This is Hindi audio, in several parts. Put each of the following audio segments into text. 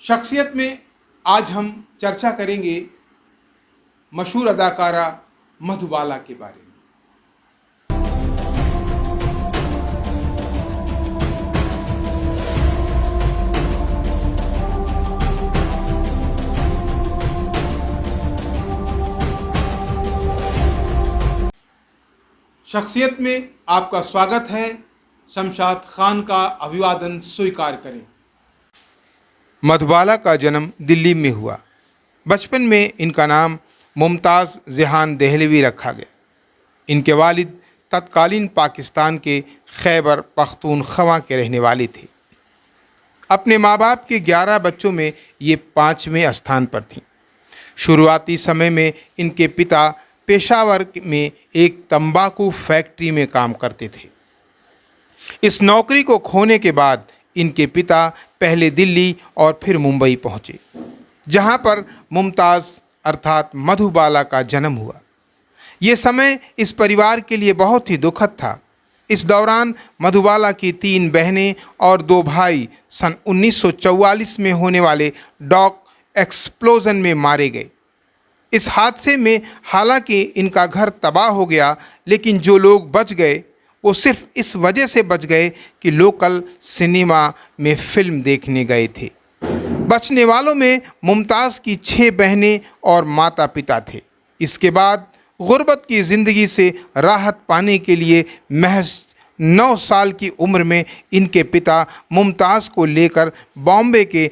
शख्सियत में आज हम चर्चा करेंगे मशहूर अदाकारा मधुबाला के बारे में। शख्सियत में आपका स्वागत है। शमशाद खान का अभिवादन स्वीकार करें। मधुबाला का जन्म दिल्ली में हुआ। बचपन में इनका नाम मुमताज़ जहान देहलवी रखा गया। इनके वालिद तत्कालीन पाकिस्तान के खैबर पख्तूनख्वा के रहने वाले थे। अपने माँ बाप के 11 बच्चों में ये 5वें स्थान पर थीं। शुरुआती समय में इनके पिता पेशावर में एक तंबाकू फैक्ट्री में काम करते थे। इस नौकरी को खोने के बाद इनके पिता पहले दिल्ली और फिर मुंबई पहुंचे, जहां पर मुमताज़ अर्थात मधुबाला का जन्म हुआ। ये समय इस परिवार के लिए बहुत ही दुखद था। इस दौरान मधुबाला की 3 बहनें और 2 भाई सन 1944 में होने वाले डॉक एक्सप्लोजन में मारे गए। इस हादसे में हालांकि इनका घर तबाह हो गया, लेकिन जो लोग बच गए वो सिर्फ इस वजह से बच गए कि लोकल सिनेमा में फिल्म देखने गए थे। बचने वालों में मुमताज़ की 6 बहनें और माता पिता थे। इसके बाद गुर्बत की ज़िंदगी से राहत पाने के लिए महज 9 साल की उम्र में इनके पिता मुमताज़ को लेकर बॉम्बे के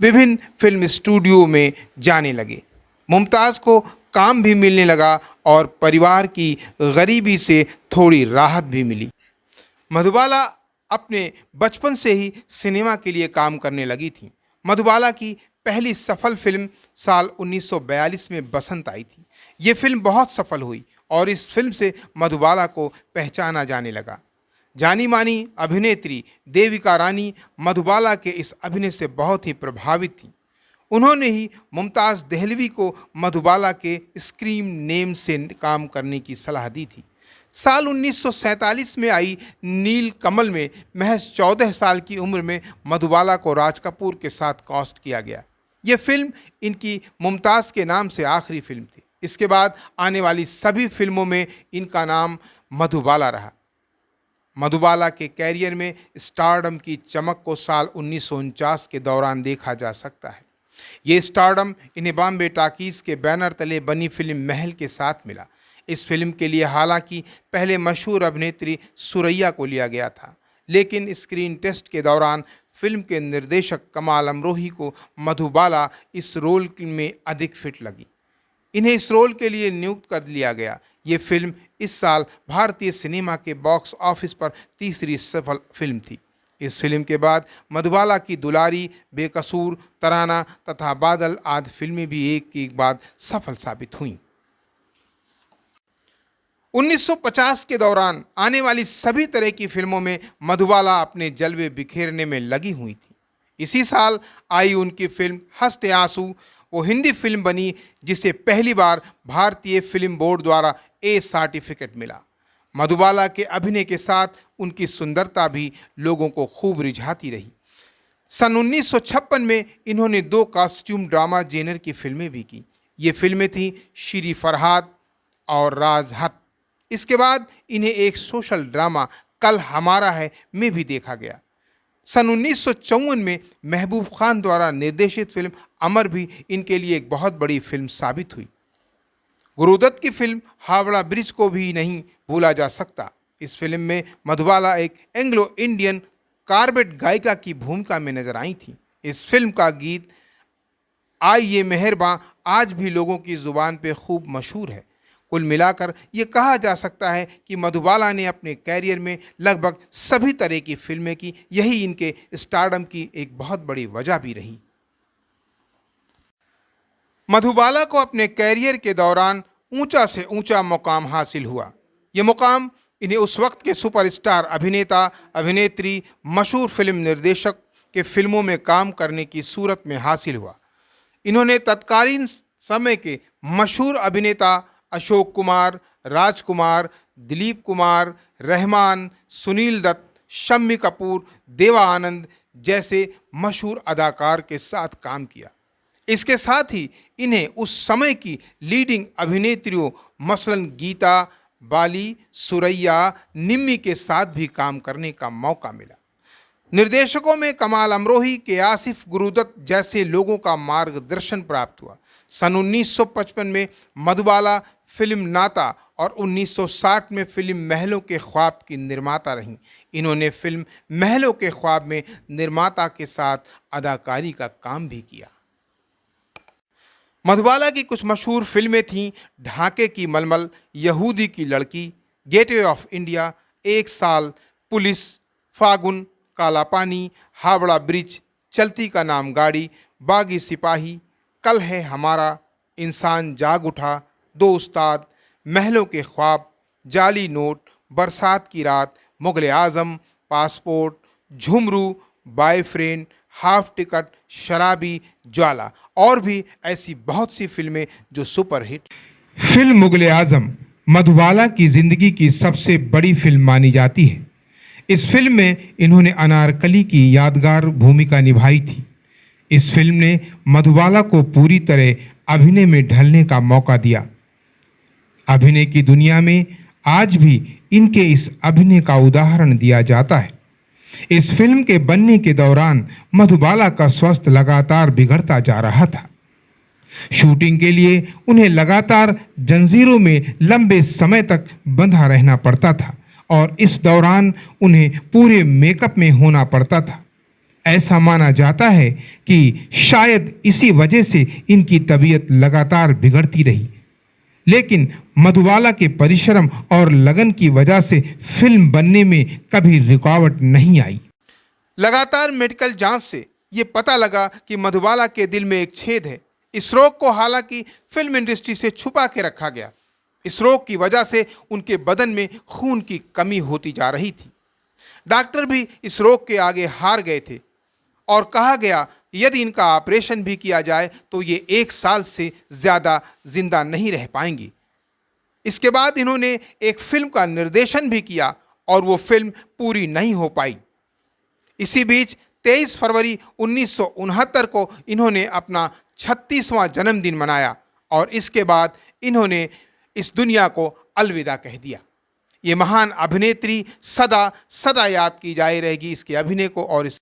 विभिन्न फिल्म स्टूडियो में जाने लगे। मुमताज़ को काम भी मिलने लगा और परिवार की गरीबी से थोड़ी राहत भी मिली। मधुबाला अपने बचपन से ही सिनेमा के लिए काम करने लगी थी। मधुबाला की पहली सफल फिल्म साल 1942 में बसंत आई थी। ये फिल्म बहुत सफल हुई और इस फिल्म से मधुबाला को पहचाना जाने लगा। जानी मानी अभिनेत्री देविका रानी मधुबाला के इस अभिनय से बहुत ही प्रभावित थी। उन्होंने ही मुमताज़ देहलवी को मधुबाला के स्क्रीन नेम से काम करने की सलाह दी थी। साल 1947 में आई नील कमल में महज 14 साल की उम्र में मधुबाला को राज कपूर के साथ कास्ट किया गया। ये फिल्म इनकी मुमताज़ के नाम से आखिरी फिल्म थी। इसके बाद आने वाली सभी फिल्मों में इनका नाम मधुबाला रहा। मधुबाला के कैरियर में स्टारडम की चमक को साल 1949 के दौरान देखा जा सकता है। ये स्टारडम इन्हें बॉम्बे टॉकीज़ के बैनर तले बनी फिल्म महल के साथ मिला। इस फिल्म के लिए हालांकि पहले मशहूर अभिनेत्री सुरैया को लिया गया था, लेकिन स्क्रीन टेस्ट के दौरान फिल्म के निर्देशक कमाल अमरोही को मधुबाला इस रोल में अधिक फिट लगी। इन्हें इस रोल के लिए नियुक्त कर लिया गया। ये फिल्म इस साल भारतीय सिनेमा के बॉक्स ऑफिस पर तीसरी सफल फिल्म थी। इस फिल्म के बाद मधुबाला की दुलारी, बेकसूर, तराना तथा बादल आदि फिल्में भी एक के बाद सफल साबित हुईं। 1950 के दौरान आने वाली सभी तरह की फिल्मों में मधुबाला अपने जलवे बिखेरने में लगी हुई थी। इसी साल आई उनकी फिल्म हंसते आंसू। वो हिंदी फिल्म बनी जिसे पहली बार भारतीय फिल्म बोर्ड द्वारा ए सर्टिफिकेट मिला। मधुबाला के अभिनय के साथ उनकी सुंदरता भी लोगों को खूब रिझाती रही। सन 1956 में इन्होंने 2 कॉस्ट्यूम ड्रामा जेनर की फिल्में भी की। ये फिल्में थीं श्री फरहाद और राजहत। इसके बाद इन्हें एक सोशल ड्रामा कल हमारा है में भी देखा गया। सन 1954 में महबूब खान द्वारा निर्देशित फिल्म अमर भी इनके लिए एक बहुत बड़ी फिल्म साबित हुई। गुरुदत्त की फिल्म हावड़ा ब्रिज को भी नहीं भूला जा सकता। इस फिल्म में मधुबाला एक एंग्लो इंडियन कार्बेट गायिका की भूमिका में नजर आई थी। इस फिल्म का गीत आई ये मेहरबां आज भी लोगों की ज़ुबान पे खूब मशहूर है। कुल मिलाकर ये कहा जा सकता है कि मधुबाला ने अपने कैरियर में लगभग सभी तरह की फिल्में की। यही इनके स्टारडम की एक बहुत बड़ी वजह भी रही। मधुबाला को अपने कैरियर के दौरान ऊंचा से ऊंचा मुकाम हासिल हुआ। ये मुकाम इन्हें उस वक्त के सुपरस्टार अभिनेता, अभिनेत्री, मशहूर फिल्म निर्देशक के फिल्मों में काम करने की सूरत में हासिल हुआ। इन्होंने तत्कालीन समय के मशहूर अभिनेता अशोक कुमार, राजकुमार, दिलीप कुमार, रहमान, सुनील दत्त, शम्मी कपूर, देवा आनंद जैसे मशहूर अदाकार के साथ काम किया। इसके साथ ही इन्हें उस समय की लीडिंग अभिनेत्रियों मसलन गीता बाली, सुरैया, निम्मी के साथ भी काम करने का मौका मिला। निर्देशकों में कमाल अमरोही के आसिफ गुरुदत्त जैसे लोगों का मार्गदर्शन प्राप्त हुआ। सन 1955 में मधुबाला फिल्म नाता और 1960 में फिल्म महलों के ख्वाब की निर्माता रहीं। इन्होंने फिल्म महलों के ख्वाब में निर्माता के साथ अदाकारी का काम भी किया। मधुबाला की कुछ मशहूर फिल्में थीं ढाके की मलमल, यहूदी की लड़की, गेटवे ऑफ इंडिया, एक साल, पुलिस, फागुन, काला पानी, हावड़ा ब्रिज, चलती का नाम गाड़ी, बागी सिपाही, कल है हमारा, इंसान जाग उठा, दो उस्ताद, महलों के ख्वाब, जाली नोट, बरसात की रात, मुगल आज़म, passport, Jhumru, boyfriend, half ticket, शराबी, ज्वाला और भी ऐसी बहुत सी फिल्में जो सुपरहिट। फिल्म मुगल आज़म मधुबाला की जिंदगी की सबसे बड़ी फिल्म मानी जाती है। इस फिल्म में इन्होंने अनारकली की यादगार भूमिका निभाई थी। इस फिल्म ने मधुबाला को पूरी तरह अभिनय में ढलने का मौका दिया। अभिनय की दुनिया में आज भी इनके इस अभिनय का उदाहरण दिया जाता है। इस फिल्म के बनने के दौरान मधुबाला का स्वास्थ्य लगातार बिगड़ता जा रहा था। शूटिंग के लिए उन्हें लगातार जंजीरों में लंबे समय तक बंधा रहना पड़ता था और इस दौरान उन्हें पूरे मेकअप में होना पड़ता था। ऐसा माना जाता है कि शायद इसी वजह से इनकी तबीयत लगातार बिगड़ती रही, लेकिन मधुबाला के परिश्रम और लगन की वजह से फिल्म बनने में कभी रुकावट नहीं आई। लगातार मेडिकल जांच से ये पता लगा कि मधुबाला के दिल में एक छेद है। इस रोग को हालांकि फिल्म इंडस्ट्री से छुपा के रखा गया। इस रोग की वजह से उनके बदन में खून की कमी होती जा रही थी। डॉक्टर भी इस रोग के आगे हार गए थे और कहा गया यदि इनका ऑपरेशन भी किया जाए तो ये 1 साल से ज़्यादा जिंदा नहीं रह पाएंगी। इसके बाद इन्होंने एक फिल्म का निर्देशन भी किया और वो फिल्म पूरी नहीं हो पाई। इसी बीच 23 फरवरी 1969 को इन्होंने अपना 36वां जन्मदिन मनाया और इसके बाद इन्होंने इस दुनिया को अलविदा कह दिया। ये महान अभिनेत्री सदा सदा याद की जाए रहेगी इसके अभिनय को और इस